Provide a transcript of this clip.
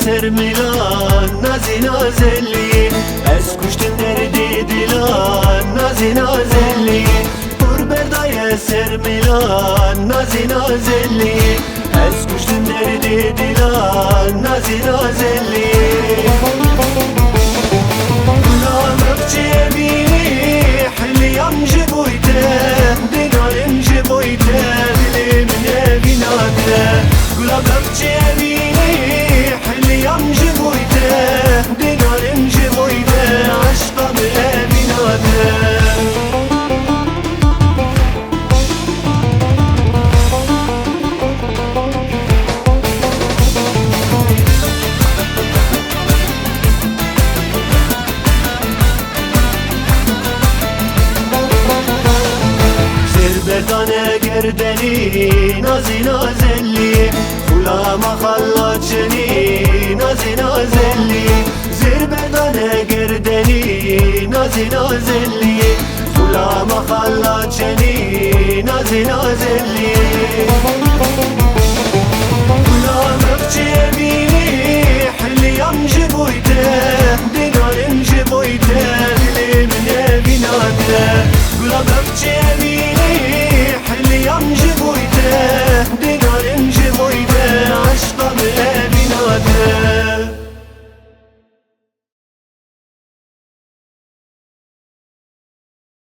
سرمیلان نازی نازلی از کشتن دردی دیلان نازی نازلی پر بردای سرمیلان نازی نازلی از کشتن دردی دیلان نازی نازلی گلامك جبيني حليم جبويته دينارم جبويته دلي من بيناته گلامك جبيني حليم جبويته دينارم جبويته عشقا من بيناته بردانه گردنی نازی نازلی خلا مخلات شنی نازی نازلی زیر بردانه گردنی نازی نازلی خلا مخلات شنی نازی نازلی خلا مکچه بینی حلیم جبویده